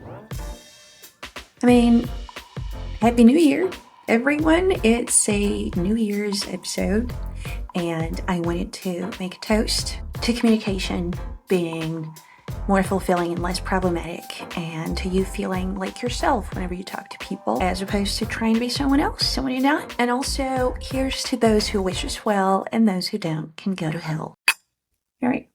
I mean, Happy New Year, everyone. It's a New Year's episode, and I wanted to make a toast to communication being more fulfilling and less problematic, and to you feeling like yourself whenever you talk to people, as opposed to trying to be someone else, someone you're not. And also, here's to those who wish us well, and those who don't can go to hell. All right.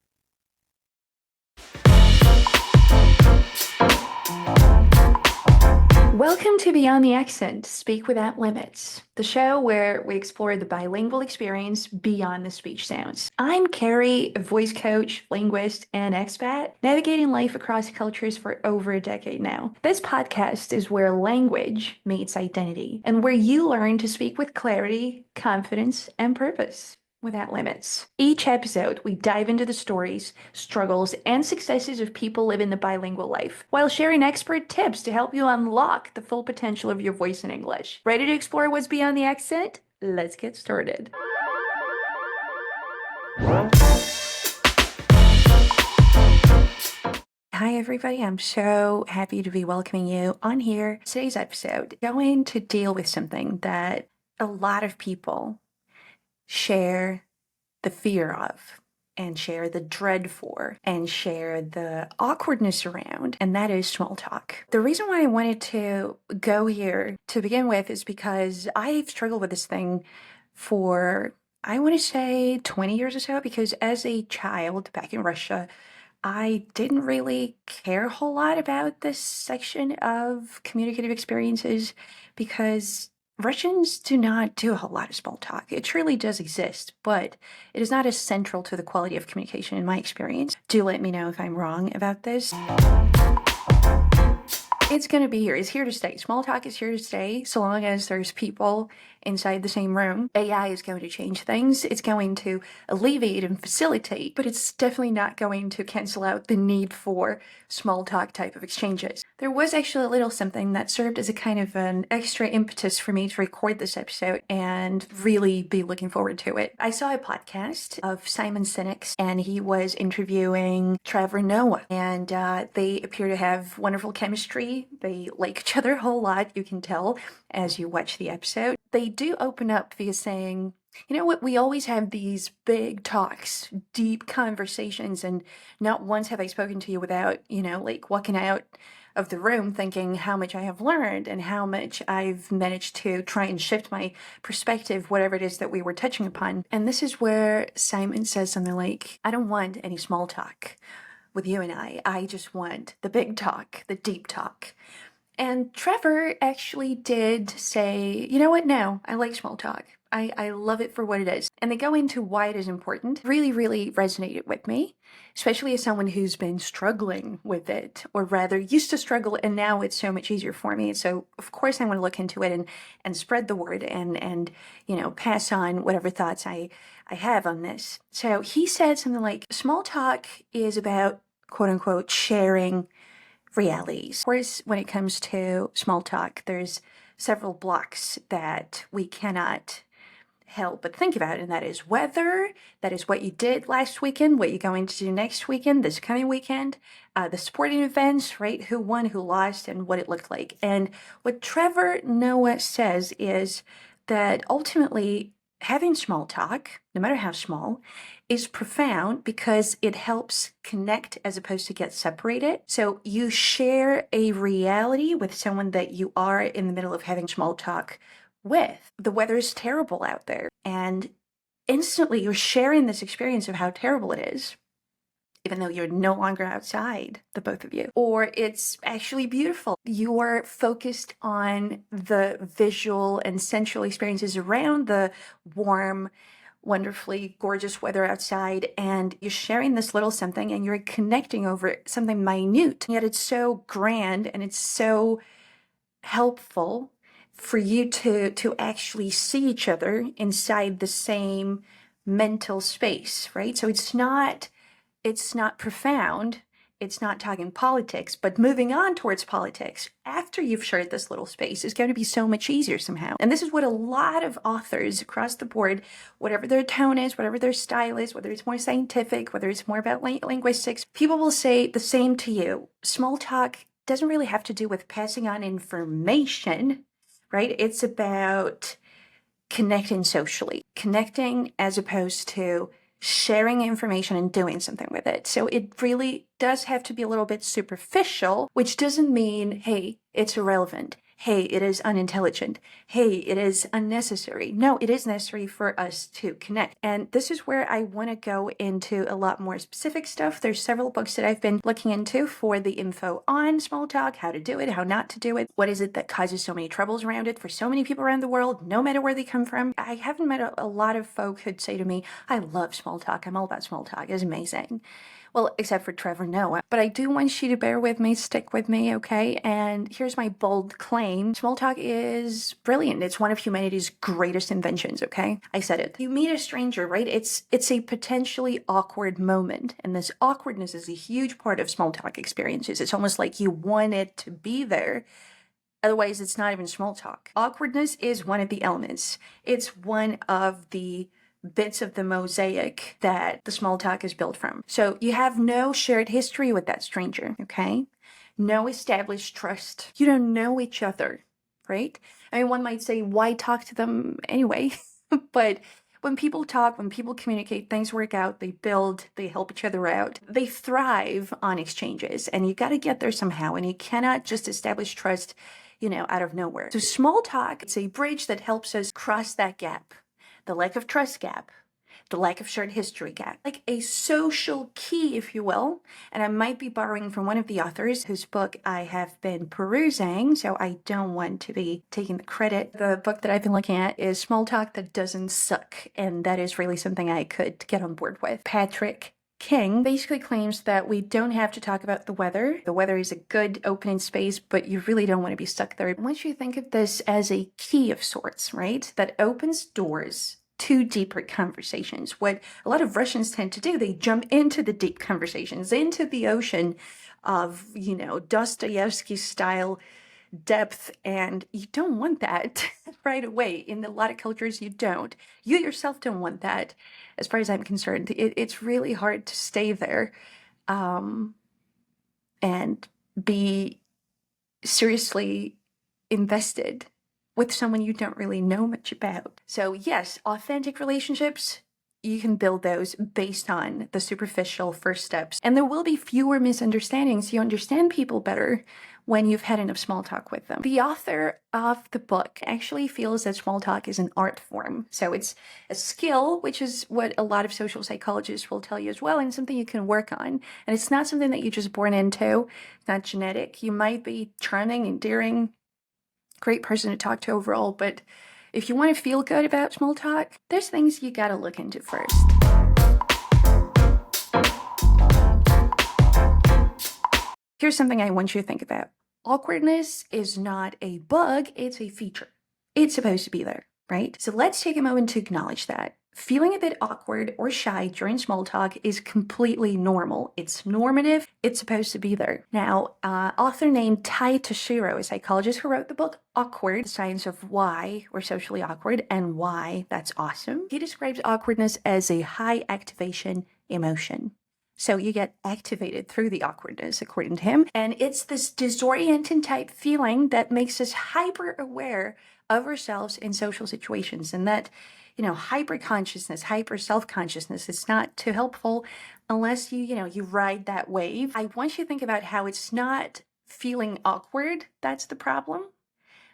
Welcome to Beyond the Accent, Speak Without Limits, the show where we explore the bilingual experience beyond the speech sounds. I'm Carrie, a voice coach, linguist, and expat, navigating life across cultures for over a decade now. This podcast is where language meets identity, and where you learn to speak with clarity, confidence, and purpose. Without limits. Each episode, we dive into the stories, struggles, and successes of people living the bilingual life, while sharing expert tips to help you unlock the full potential of your voice in English. Ready to explore what's beyond the accent? Let's get started. Hi, everybody. I'm so happy to be welcoming you on here. Today's episode, going to deal with something that a lot of people share the fear of, and share the dread for, and share the awkwardness around, and that is small talk. The reason why I wanted to go here to begin with is because I've struggled with this thing for, I want to say 20 years or so, because as a child back in Russia, I didn't really care a whole lot about this section of communicative experiences because Russians do not do a whole lot of small talk. It truly does exist, but it is not as central to the quality of communication in my experience. Do let me know if I'm wrong about this. It's going to be here. It's here to stay. Small talk is here to stay so long as there's people inside the same room. AI is going to change things. It's going to alleviate and facilitate, but it's definitely not going to cancel out the need for small talk type of exchanges. There was actually a little something that served as a kind of an extra impetus for me to record this episode and really be looking forward to it. I saw a podcast of Simon Sinek's, and he was interviewing Trevor Noah, and they appear to have wonderful chemistry. They like each other a whole lot, you can tell as you watch the episode. They do open up via saying, you know what, we always have these big talks, deep conversations, and not once have I spoken to you without, like walking out of the room thinking how much I have learned and how much I've managed to try and shift my perspective, whatever it is that we were touching upon. And this is where Simon says something like, I don't want any small talk with you and I just want the big talk, the deep talk. And Trevor actually did say, you know what, no, I like small talk. I love it for what it is. And they go into why it is important. Really, really resonated with me, especially as someone who's been struggling with it, or rather used to struggle, and now it's so much easier for me. So of course I want to look into it and spread the word and pass on whatever thoughts I have on this. So he said something like, small talk is about, quote unquote, sharing realities. Of course, when it comes to small talk, there's several blocks that we cannot help but think about, and that is weather, that is what you did last weekend, what you're going to do next weekend, this coming weekend, the sporting events, right? Who won, who lost, and what it looked like. And what Trevor Noah says is that ultimately having small talk, no matter how small, is profound because it helps connect as opposed to get separated. So you share a reality with someone that you are in the middle of having small talk with. The weather is terrible out there, and instantly you're sharing this experience of how terrible it is, even though you're no longer outside, the both of you. Or it's actually beautiful. You are focused on the visual and sensual experiences around the warm, wonderfully gorgeous weather outside, and you're sharing this little something and you're connecting over something minute, yet it's so grand and it's so helpful for you to actually see each other inside the same mental space, right? So it's not profound, it's not talking politics, but moving on towards politics after you've shared this little space is going to be so much easier somehow. And this is what a lot of authors across the board, whatever their tone is, whatever their style is, whether it's more scientific, whether it's more about linguistics, people will say the same to you. Small talk doesn't really have to do with passing on information, right? It's about connecting socially, connecting as opposed to sharing information and doing something with it. So it really does have to be a little bit superficial, which doesn't mean, hey, it's irrelevant. Hey, it is unintelligent. Hey, it is unnecessary. No, it is necessary for us to connect. And this is where I want to go into a lot more specific stuff. There's several books that I've been looking into for the info on small talk, how to do it, how not to do it. What is it that causes so many troubles around it for so many people around the world, no matter where they come from? I haven't met a lot of folk who'd say to me, I love small talk. I'm all about small talk. It's amazing. Well, except for Trevor Noah. But I do want you to bear with me, stick with me, okay? And here's my bold claim. Small talk is brilliant. It's one of humanity's greatest inventions, okay? I said it. You meet a stranger, right? It's a potentially awkward moment. And this awkwardness is a huge part of small talk experiences. It's almost like you want it to be there. Otherwise, it's not even small talk. Awkwardness is one of the elements. It's one of the bits of the mosaic that the small talk is built from. So you have no shared history with that stranger, okay? No established trust. You don't know each other, right? I mean, one might say, why talk to them anyway? But when people talk, when people communicate, things work out, they build, they help each other out. They thrive on exchanges, and you got to get there somehow, and you cannot just establish trust, out of nowhere. So small talk, it's a bridge that helps us cross that gap. The lack of trust gap, the lack of shared history gap, like a social key, if you will. And I might be borrowing from one of the authors whose book I have been perusing, so I don't want to be taking the credit. The book that I've been looking at is Small Talk That Doesn't Suck, and that is really something I could get on board with. Patrick King basically claims that we don't have to talk about the weather. The weather is a good opening space, but you really don't want to be stuck there. I want you to think of this as a key of sorts, right? That opens doors to deeper conversations. What a lot of Russians tend to do, they jump into the deep conversations, into the ocean of, Dostoevsky style depth, and you don't want that right away. In a lot of cultures, you don't. You yourself don't want that, as far as I'm concerned. It's really hard to stay there and be seriously invested with someone you don't really know much about. So yes, authentic relationships, you can build those based on the superficial first steps. And there will be fewer misunderstandings. You understand people better when you've had enough small talk with them. The author of the book actually feels that small talk is an art form. So it's a skill, which is what a lot of social psychologists will tell you as well, and something you can work on. And it's not something that you're just born into. It's not genetic. You might be charming, endearing, great person to talk to overall, but if you want to feel good about small talk, there's things you gotta look into first. Here's something I want you to think about. Awkwardness is not a bug, it's a feature. It's supposed to be there, right? So let's take a moment to acknowledge that. Feeling a bit awkward or shy during small talk is completely normal. It's normative. It's supposed to be there. Now, author named Tai Toshiro, a psychologist who wrote the book Awkward, The Science of Why We're Socially Awkward and Why That's Awesome. He describes awkwardness as a high activation emotion. So you get activated through the awkwardness, according to him. And it's this disorienting type feeling that makes us hyper aware of ourselves in social situations. And that, hyper consciousness, hyper self-consciousness is not too helpful unless you ride that wave. I want you to think about how it's not feeling awkward that's the problem.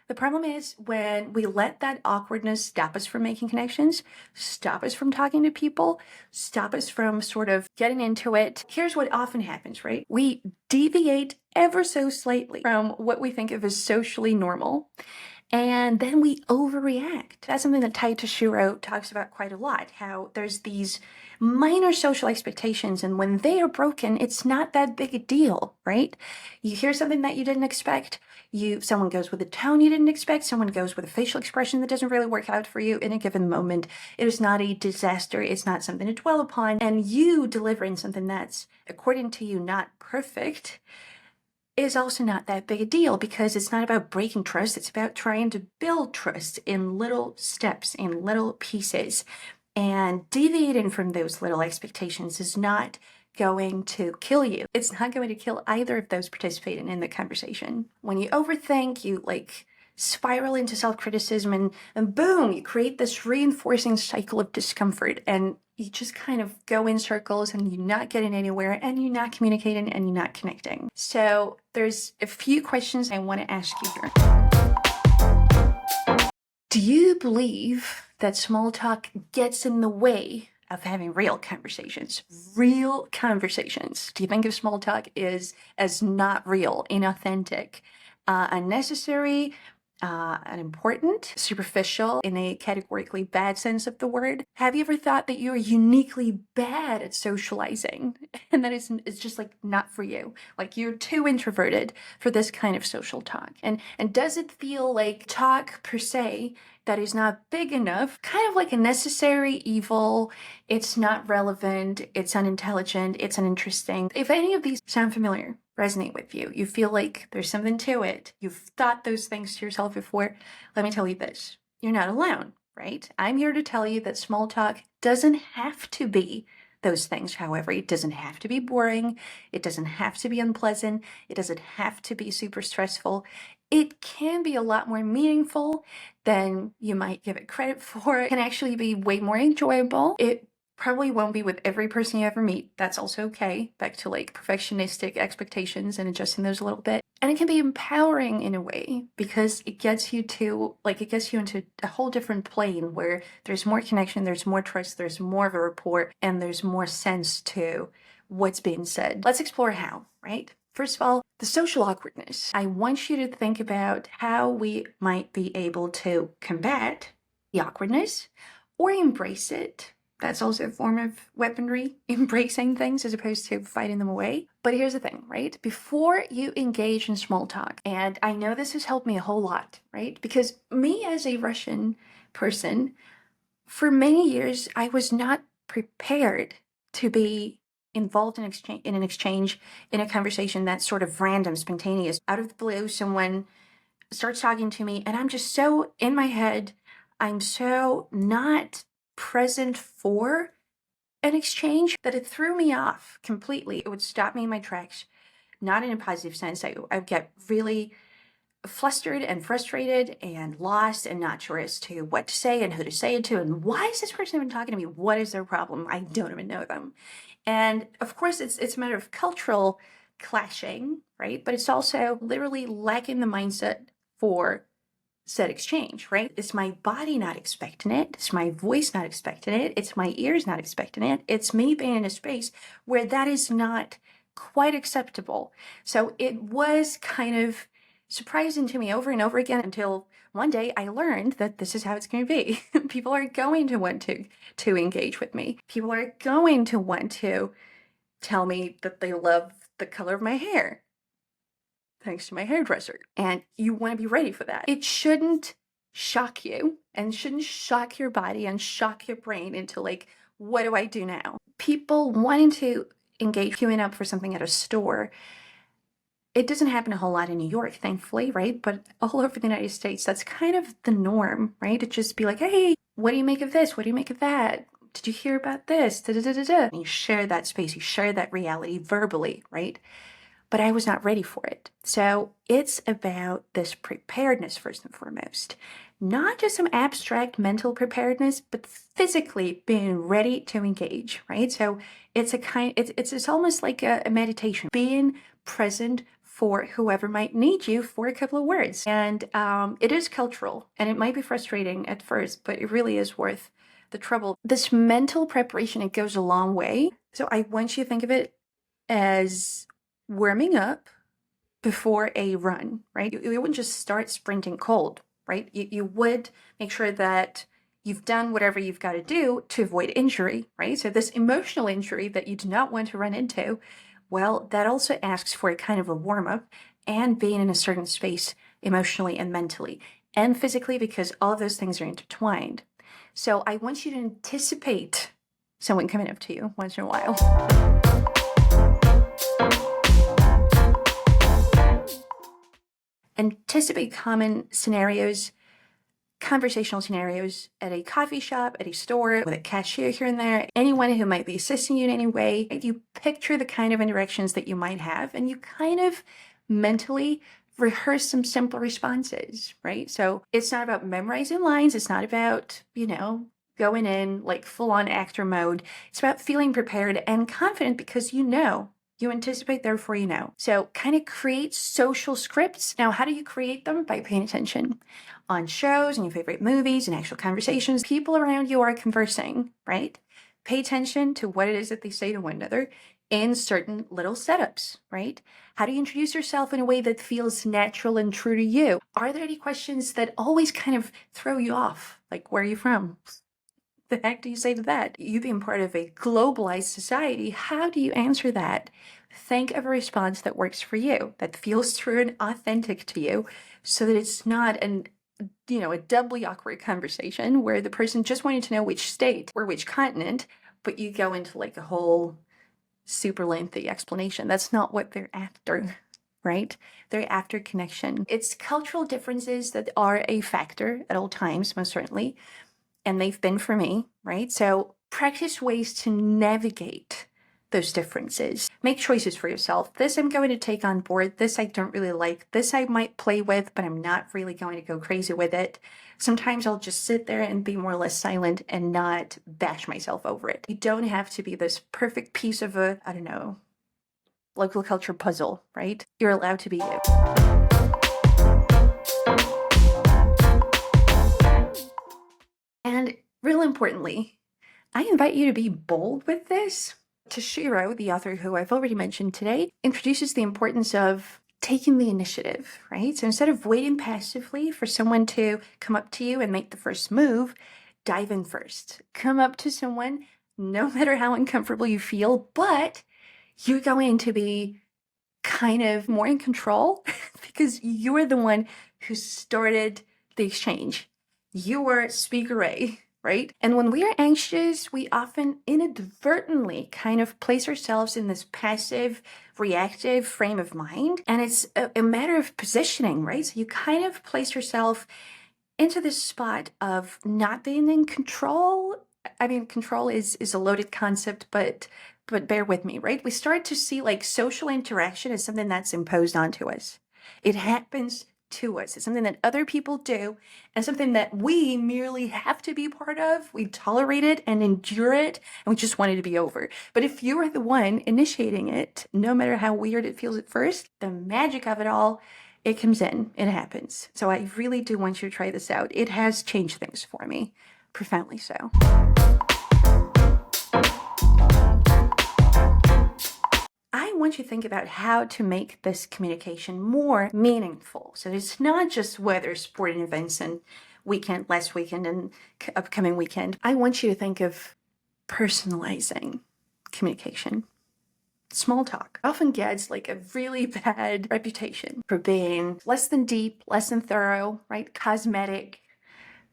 The problem is when we let that awkwardness stop us from making connections, stop us from talking to people, stop us from sort of getting into it. Here's what often happens, right? We deviate ever so slightly from what we think of as socially normal, and then we overreact. That's something that Tai Toshiro talks about quite a lot, how there's these minor social expectations, and when they are broken, it's not that big a deal, right? You hear something that you didn't expect, someone goes with a tone you didn't expect, someone goes with a facial expression that doesn't really work out for you in a given moment. It is not a disaster, it's not something to dwell upon, and you delivering something that's, according to you, not perfect is also not that big a deal, because it's not about breaking trust, it's about trying to build trust in little steps, in little pieces. And deviating from those little expectations is not going to kill you. It's not going to kill either of those participating in the conversation. When you overthink, you like spiral into self-criticism and boom, you create this reinforcing cycle of discomfort, and you just kind of go in circles and you're not getting anywhere and you're not communicating and you're not connecting. So there's a few questions I want to ask you here. Do you believe that small talk gets in the way of having real conversations? Real conversations. Do you think of small talk as not real, inauthentic, unnecessary, unimportant, superficial in a categorically bad sense of the word? Have you ever thought that you're uniquely bad at socializing and that it's just like not for you? Like you're too introverted for this kind of social talk? And does it feel like talk per se that is not big enough, kind of like a necessary evil? It's not relevant, it's unintelligent, it's uninteresting. If any of these sound familiar, resonate with you, you feel like there's something to it, you've thought those things to yourself before, let me tell you this, you're not alone, right? I'm here to tell you that small talk doesn't have to be those things. However, it doesn't have to be boring, it doesn't have to be unpleasant, it doesn't have to be super stressful. It can be a lot more meaningful than you might give it credit for. It can actually be way more enjoyable. It probably won't be with every person you ever meet. That's also okay. Back to like perfectionistic expectations and adjusting those a little bit. And it can be empowering in a way because it gets you into a whole different plane where there's more connection, there's more trust, there's more of a rapport, and there's more sense to what's being said. Let's explore how, right? First of all, the social awkwardness. I want you to think about how we might be able to combat the awkwardness or embrace it. That's also a form of weaponry, embracing things as opposed to fighting them away. But here's the thing, right? Before you engage in small talk, and I know this has helped me a whole lot, right? Because me as a Russian person, for many years, I was not prepared to be involved in an exchange, in a conversation that's sort of random, spontaneous. Out of the blue, someone starts talking to me, and I'm just so in my head, I'm so not present for an exchange that it threw me off completely. It would stop me in my tracks, not in a positive sense. I would get really flustered and frustrated and lost and not sure as to what to say and who to say it to and why is this person even talking to me? What is their problem? I don't even know them. And of course, it's a matter of cultural clashing, right? But it's also literally lacking the mindset for said exchange, right? It's my body not expecting it. It's my voice not expecting it. It's my ears not expecting it. It's me being in a space where that is not quite acceptable. So it was kind of surprising to me over and over again until one day I learned that this is how it's going to be. People are going to want to engage with me. People are going to want to tell me that they love the color of my hair, thanks to my hairdresser. And you want to be ready for that. It shouldn't shock you and shouldn't shock your body and shock your brain into like, what do I do now? People wanting to engage, queuing up for something at a store. It doesn't happen a whole lot in New York, thankfully, right? But all over the United States, that's kind of the norm, right? To just be like, hey, what do you make of this? What do you make of that? Did you hear about this? Da, da, da, da, da. And you share that space, you share that reality verbally, right? But I was not ready for it. So it's about this preparedness first and foremost. Not just some abstract mental preparedness, but physically being ready to engage, right? So it's it's almost like a meditation, being present for whoever might need you for a couple of words. And it is cultural, and it might be frustrating at first, but it really is worth the trouble. This mental preparation, it goes a long way. So I want you to think of it as warming up before a run, right? You wouldn't just start sprinting cold, right? You would make sure that you've done whatever you've got to do to avoid injury, right? So this emotional injury that you do not want to run into, well, that also asks for a kind of a warm-up and being in a certain space emotionally and mentally and physically, because all of those things are intertwined. So I want you to anticipate someone coming up to you once in a while. Anticipate common scenarios conversational scenarios at a coffee shop, at a store, with a cashier here and there, anyone who might be assisting you in any way. You picture the kind of interactions that you might have, and you kind of mentally rehearse some simple responses, right? So it's not about memorizing lines. It's not about, going in like full on actor mode. It's about feeling prepared and confident because you anticipate, therefore you know. So kind of create social scripts. Now, how do you create them? By paying attention. On shows and your favorite movies and actual conversations, people around you are conversing, right? Pay attention to what it is that they say to one another in certain little setups, right? How do you introduce yourself in a way that feels natural and true to you? Are there any questions that always kind of throw you off? Like, where are you from? The heck do you say to that? You being part of a globalized society, how do you answer that? Think of a response that works for you, that feels true and authentic to you, so that it's not a doubly awkward conversation where the person just wanted to know which state or which continent, but you go into like a whole super lengthy explanation. That's not what they're after, right? They're after connection. It's cultural differences that are a factor at all times, most certainly. And they've been for me, right? So practice ways to navigate those differences. Make choices for yourself. This I'm going to take on board. This I don't really like. This I might play with, but I'm not really going to go crazy with it. Sometimes I'll just sit there and be more or less silent and not bash myself over it. You don't have to be this perfect piece of local culture puzzle, right? You're allowed to be you. And real importantly, I invite you to be bold with this. Toshiro, the author who I've already mentioned today, introduces the importance of taking the initiative, right? So instead of waiting passively for someone to come up to you and make the first move, dive in first. Come up to someone, no matter how uncomfortable you feel, but you're going to be kind of more in control because you're the one who started the exchange. You were speaker A, right? And when we are anxious, we often inadvertently kind of place ourselves in this passive, reactive frame of mind. And it's a matter of positioning, right? So you kind of place yourself into this spot of not being in control. I mean, control is a loaded concept, but bear with me, right? We start to see like social interaction as something that's imposed onto us. It happens to us. It's something that other people do and something that we merely have to be part of. We tolerate it and endure it, and we just want it to be over. But if you are the one initiating it, no matter how weird it feels at first, the magic of it all, it comes in, it happens. So I really do want you to try this out. It has changed things for me, profoundly so. I want you to think about how to make this communication more meaningful. So it's not just weather, sporting events, and last weekend and upcoming weekend. I want you to think of personalizing communication. Small talk often gets like a really bad reputation for being less than deep, less than thorough, right? Cosmetic,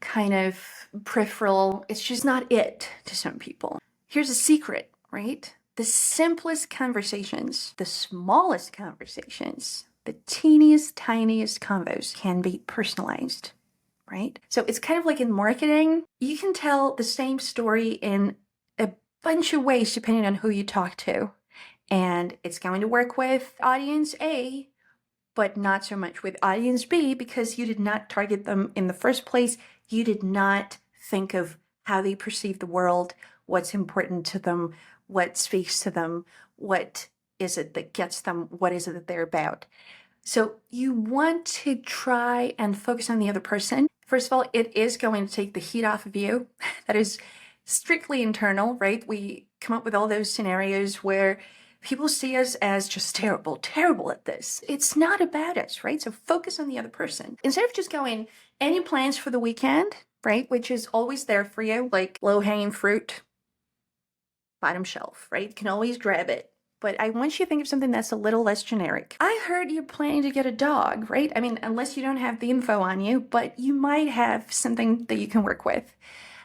kind of peripheral. It's just not it to some people. Here's a secret, right? The simplest conversations, the smallest conversations, the teeniest, tiniest convos can be personalized, right? So it's kind of like in marketing, you can tell the same story in a bunch of ways depending on who you talk to. And it's going to work with audience A, but not so much with audience B because you did not target them in the first place. You did not think of how they perceive the world, what's important to them, what speaks to them, what is it that gets them, what is it that they're about. So you want to try and focus on the other person. First of all, it is going to take the heat off of you. That is strictly internal, right? We come up with all those scenarios where people see us as just terrible at this. It's not about us, right? So focus on the other person. Instead of just going, any plans for the weekend, right? Which is always there for you, like low-hanging fruit, bottom shelf, right? You can always grab it. But I want you to think of something that's a little less generic. I heard you're planning to get a dog, right? I mean, unless you don't have the info on you, but you might have something that you can work with.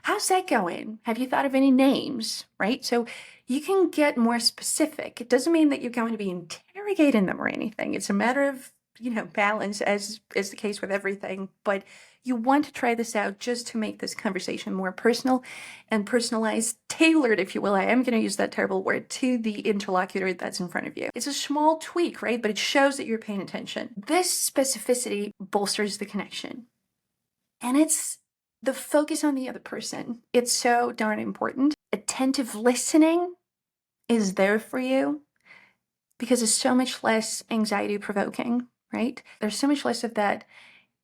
How's that going? Have you thought of any names, right? So you can get more specific. It doesn't mean that you're going to be interrogating them or anything. It's a matter of balance, as is the case with everything, but you want to try this out just to make this conversation more personal and personalized, tailored, if you will. I am going to use that terrible word, to the interlocutor that's in front of you. It's a small tweak, right? But it shows that you're paying attention. This specificity bolsters the connection. And it's the focus on the other person. It's so darn important. Attentive listening is there for you because it's so much less anxiety provoking, right? There's so much less of that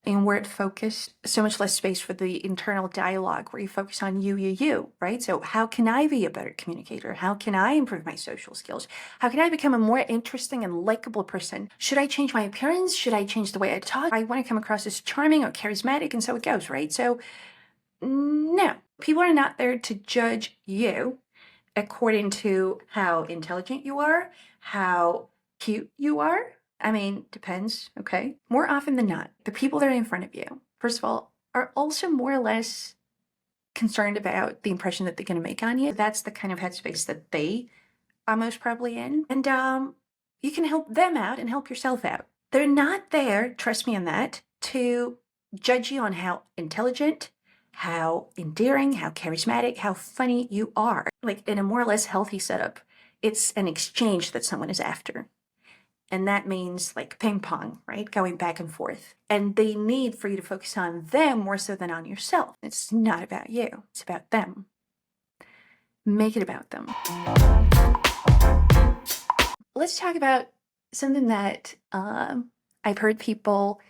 inward focus, so much less space for the internal dialogue where you focus on you, right? So how can I be a better communicator? How can I improve my social skills? How can I become a more interesting and likable person? Should I change my appearance? Should I change the way I talk? I want to come across as charming or charismatic, and so it goes, right? So no, people are not there to judge you according to how intelligent you are, how cute you are. I mean, depends, okay? More often than not, the people that are in front of you, first of all, are also more or less concerned about the impression that they're going to make on you. That's the kind of headspace that they are most probably in. And you can help them out and help yourself out. They're not there, trust me on that, to judge you on how intelligent, how endearing, how charismatic, how funny you are. Like in a more or less healthy setup, it's an exchange that someone is after. And that means like ping pong, right? Going back and forth. And they need for you to focus on them more so than on yourself. It's not about you, it's about them. Make it about them. Let's talk about something that I've heard people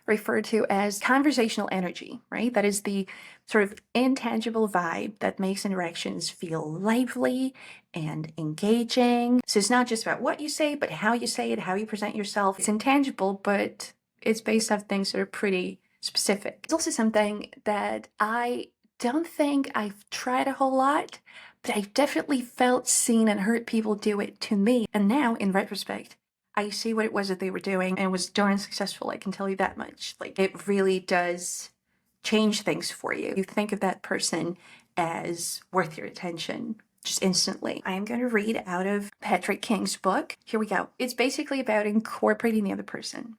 refer to as conversational energy, right? That is the sort of intangible vibe that makes interactions feel lively and engaging. So it's not just about what you say, but how you say it, how you present yourself. It's intangible, but it's based on things that are pretty specific. It's also something that I don't think I've tried a whole lot, but I've definitely felt, seen, and heard people do it to me. And now, in retrospect, I see what it was that they were doing and it was darn successful, I can tell you that much. Like, it really does change things for you. You think of that person as worth your attention just instantly. I am going to read out of Patrick King's book. Here we go. It's basically about incorporating the other person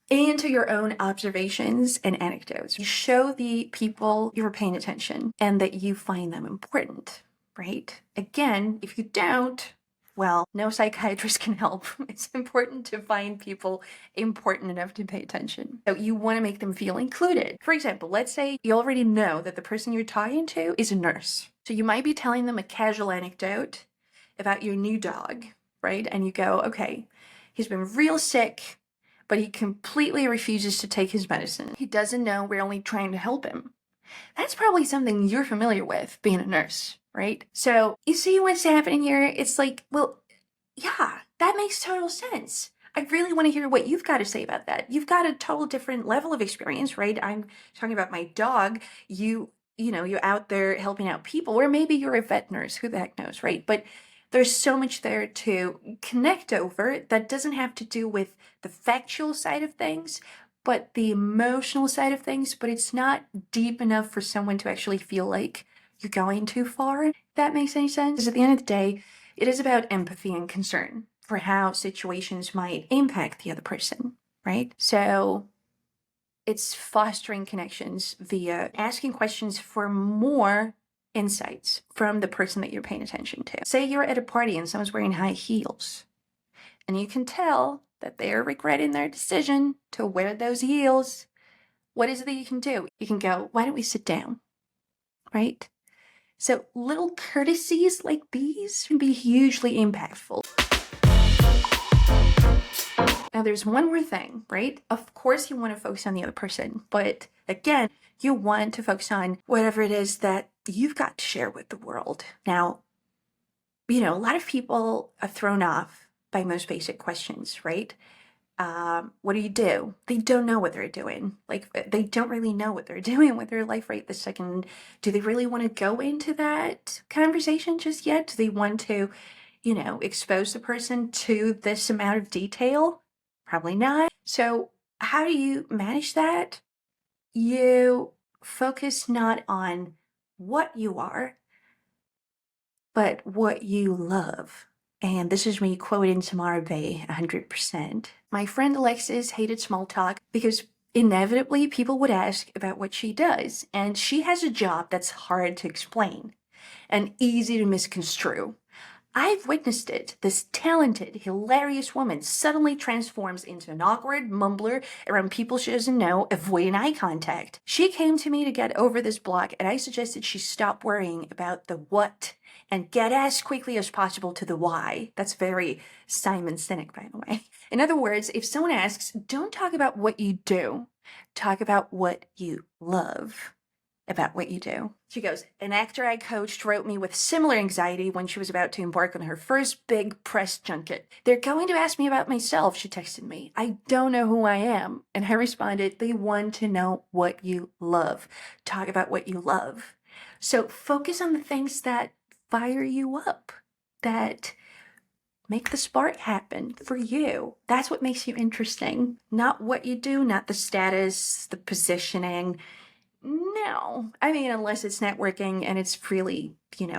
into your own observations and anecdotes. You show the people you were paying attention and that you find them important, right? Again, if you don't, well, no psychiatrist can help. It's important to find people important enough to pay attention. So you want to make them feel included. For example, let's say you already know that the person you're talking to is a nurse. So you might be telling them a casual anecdote about your new dog, right? And you go, okay, he's been real sick, but he completely refuses to take his medicine. He doesn't know we're only trying to help him. That's probably something you're familiar with, being a nurse, right? So you see what's happening here? It's like, well, yeah, that makes total sense. I really want to hear what you've got to say about that. You've got a total different level of experience, right? I'm talking about my dog. You're out there helping out people, or maybe you're a vet nurse, who the heck knows, right? But there's so much there to connect over that doesn't have to do with the factual side of things, but the emotional side of things, but it's not deep enough for someone to actually feel like you're going too far. If that makes any sense? Because at the end of the day, it is about empathy and concern for how situations might impact the other person, right? So it's fostering connections via asking questions for more insights from the person that you're paying attention to. Say you're at a party and someone's wearing high heels, and you can tell that they're regretting their decision to wear those heels. What is it that you can do? You can go, why don't we sit down, right? So little courtesies like these can be hugely impactful. Now there's one more thing, right? Of course you want to focus on the other person, but again, you want to focus on whatever it is that you've got to share with the world. Now, a lot of people are thrown off by most basic questions, right? What do? They don't know what they're doing. Like, they don't really know what they're doing with their life right this second. Do they really want to go into that conversation just yet? Do they want to, expose the person to this amount of detail? Probably not. So how do you manage that? You focus not on what you are, but what you love. And this is me quoting Tamara Bay 100%. My friend Alexis hated small talk because inevitably people would ask about what she does, and she has a job that's hard to explain and easy to misconstrue. I've witnessed it. This talented, hilarious woman suddenly transforms into an awkward mumbler around people she doesn't know, avoiding eye contact. She came to me to get over this block, and I suggested she stop worrying about the what and get as quickly as possible to the why. That's very Simon Sinek, by the way. In other words, if someone asks, don't talk about what you do, talk about what you love about what you do. She goes, an actor I coached wrote me with similar anxiety when she was about to embark on her first big press junket. They're going to ask me about myself, she texted me. I don't know who I am. And I responded, they want to know what you love. Talk about what you love. So focus on the things that fire you up, that make the spark happen for you. That's what makes you interesting. Not what you do, not the status, the positioning. No, I mean, unless it's networking and it's really,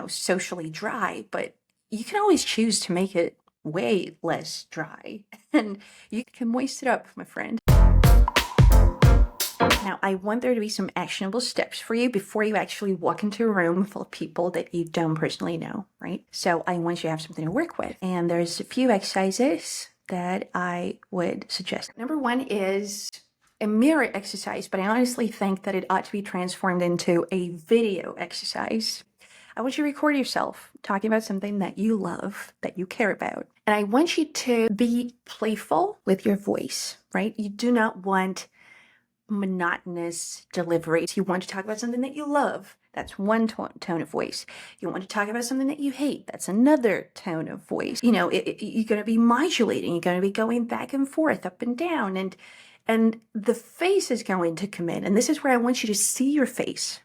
socially dry, but you can always choose to make it way less dry and you can moist it up, my friend. Now, I want there to be some actionable steps for you before you actually walk into a room full of people that you don't personally know, right? So I want you to have something to work with. And there's a few exercises that I would suggest. Number one is a mirror exercise, but I honestly think that it ought to be transformed into a video exercise. I want you to record yourself talking about something that you love, that you care about. And I want you to be playful with your voice, right? You do not want monotonous delivery. You want to talk about something that you love. That's one tone of voice. You want to talk about something that you hate. That's another tone of voice. You're going to be modulating. You're going to be going back and forth, up and down. And the face is going to come in. And this is where I want you to see your face.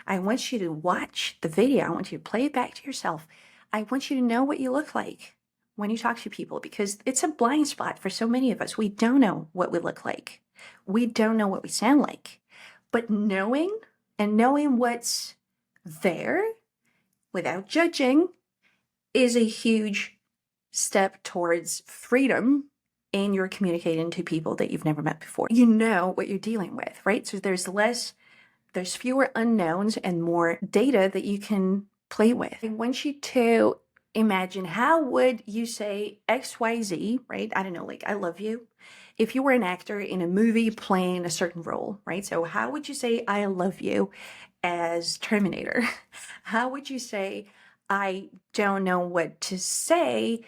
I want you to watch the video. I want you to play it back to yourself. I want you to know what you look like when you talk to people, because it's a blind spot for so many of us. We don't know what we look like. We don't know what we sound like. But knowing what's there without judging is a huge step towards freedom in your communicating to people that you've never met before. You know what you're dealing with, right? So there's fewer unknowns and more data that you can play with. I want you to imagine, how would you say XYZ, right? I don't know, like I love you. If you were an actor in a movie playing a certain role, right? So how would you say I love you as Terminator? How would you say I don't know what to say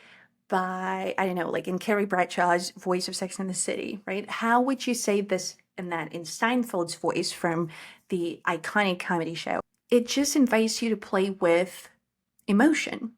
by, I don't know, like in Carrie Bradshaw's voice of Sex and the City, right? How would you say this and that in Seinfeld's voice from the iconic comedy show? It just invites you to play with emotion.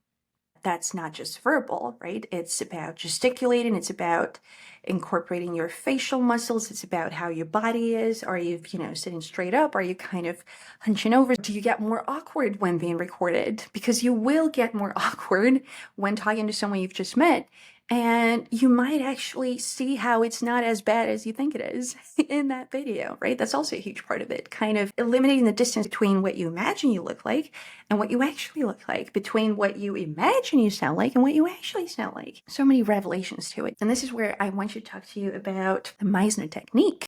That's not just verbal, right? It's about gesticulating. It's about incorporating your facial muscles. It's about how your body is. Are you, sitting straight up? Are you kind of hunching over? Do you get more awkward when being recorded? Because you will get more awkward when talking to someone you've just met. And you might actually see how it's not as bad as you think it is in that video, right? That's also a huge part of it, kind of eliminating the distance between what you imagine you look like and what you actually look like, between what you imagine you sound like and what you actually sound like. So many revelations to it. And this is where I want you to talk to you about the Meisner technique.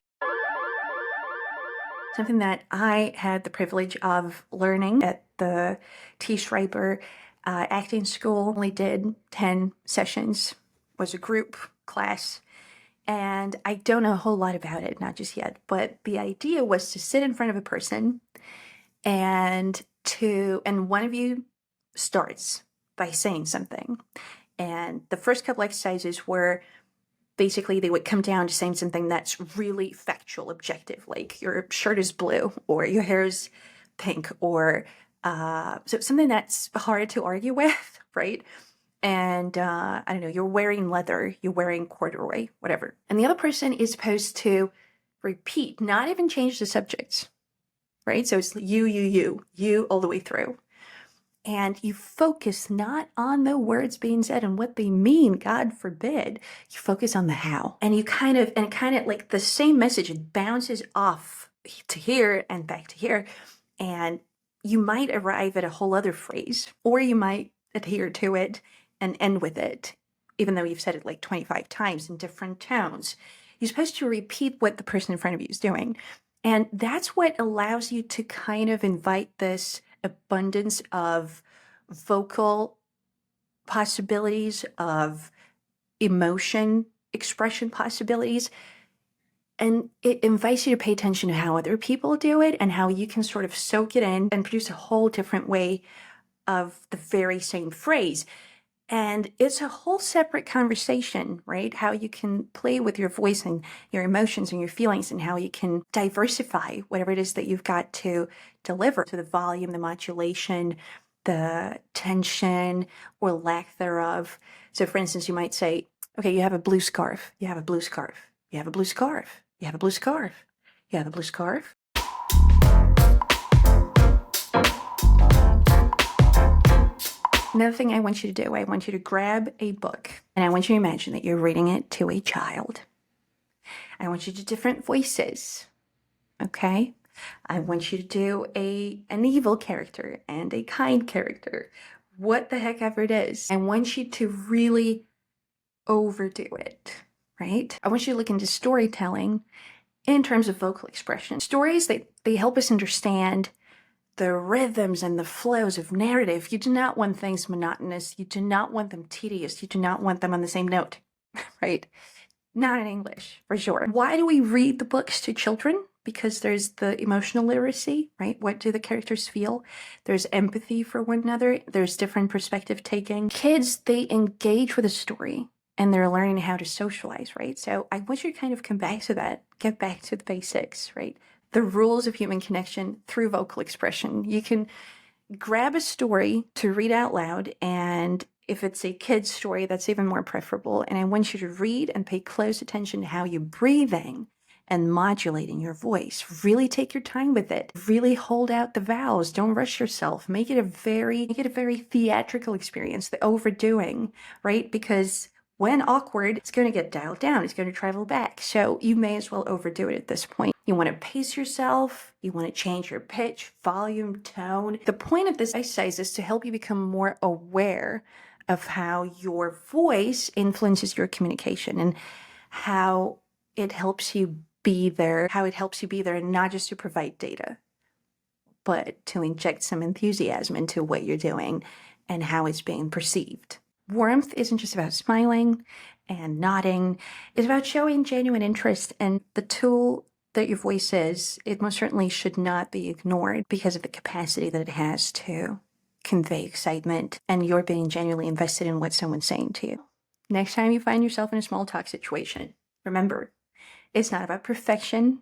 Something that I had the privilege of learning at the T. Schreiber acting school. Only did 10 sessions. Was a group class, and I don't know a whole lot about it, not just yet, but the idea was to sit in front of a person and one of you starts by saying something. And the first couple exercises were basically they would come down to saying something that's really factual, objective, like your shirt is blue or your hair is pink, or so something that's hard to argue with, right? And I don't know, you're wearing leather, you're wearing corduroy, whatever. And the other person is supposed to repeat, not even change the subject, right? So it's you all the way through. And you focus not on the words being said and what they mean, God forbid. You focus on the how. And you kind of like the same message, it bounces off to here and back to here. And you might arrive at a whole other phrase, or you might adhere to it and end with it, even though you've said it like 25 times in different tones. You're supposed to repeat what the person in front of you is doing. And that's what allows you to kind of invite this abundance of vocal possibilities, of emotion expression possibilities. And it invites you to pay attention to how other people do it and how you can sort of soak it in and produce a whole different way of the very same phrase. And it's a whole separate conversation, right? How you can play with your voice and your emotions and your feelings, and how you can diversify whatever it is that you've got to deliver. So the volume, the modulation, the tension or lack thereof. So for instance, you might say, okay, you have a blue scarf. You have a blue scarf. You have a blue scarf. You have a blue scarf. You have a blue scarf. Another thing I want you to do, I want you to grab a book and I want you to imagine that you're reading it to a child. I want you to do different voices, okay? I want you to do an evil character and a kind character, what the heck ever it is. I want you to really overdo it, right? I want you to look into storytelling in terms of vocal expression. Stories, they help us understand the rhythms and the flows of narrative. You do not want things monotonous. You do not want them tedious. You do not want them on the same note, right? Not in English, for sure. Why do we read the books to children? Because there's the emotional literacy, right? What do the characters feel? There's empathy for one another. There's different perspective taking. Kids, they engage with a story and they're learning how to socialize, right? So I want you to kind of come back to that, get back to the basics, right? The rules of human connection through vocal expression. You can grab a story to read out loud, and if it's a kid's story, that's even more preferable. And I want you to read and pay close attention to how you're breathing and modulating your voice. Really take your time with it. Really hold out the vowels. Don't rush yourself. Make it a very theatrical experience, the overdoing, right? Because when awkward, it's going to get dialed down. It's going to travel back. So you may as well overdo it at this point. You want to pace yourself. You want to change your pitch, volume, tone. The point of this exercise is to help you become more aware of how your voice influences your communication and how it helps you be there, not just to provide data, but to inject some enthusiasm into what you're doing and how it's being perceived. Warmth isn't just about smiling and nodding. It's about showing genuine interest, and the tool that your voice is, it most certainly should not be ignored because of the capacity that it has to convey excitement, and you're being genuinely invested in what someone's saying to you. Next time you find yourself in a small talk situation, remember, it's not about perfection.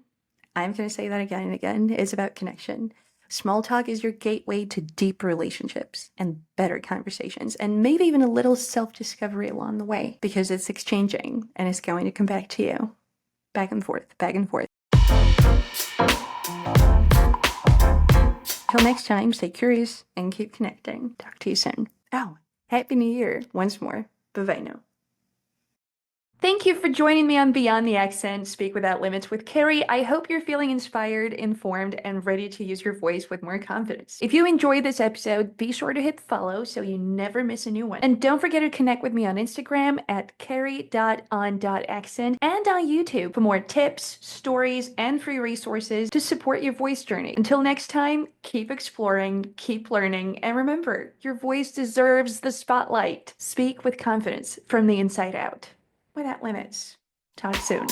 I'm going to say that again and again. It's about connection. Small talk is your gateway to deep relationships and better conversations, and maybe even a little self-discovery along the way, because it's exchanging and it's going to come back to you. Back and forth, back and forth. Till next time, stay curious and keep connecting. Talk to you soon. Oh, Happy New Year once more. Bye-bye now. Thank you for joining me on Beyond the Accent, Speak Without Limits with Carrie. I hope you're feeling inspired, informed, and ready to use your voice with more confidence. If you enjoyed this episode, be sure to hit follow so you never miss a new one. And don't forget to connect with me on Instagram at carrie.on.accent and on YouTube for more tips, stories, and free resources to support your voice journey. Until next time, keep exploring, keep learning, and remember, your voice deserves the spotlight. Speak with confidence from the inside out. Without limits. Talk soon.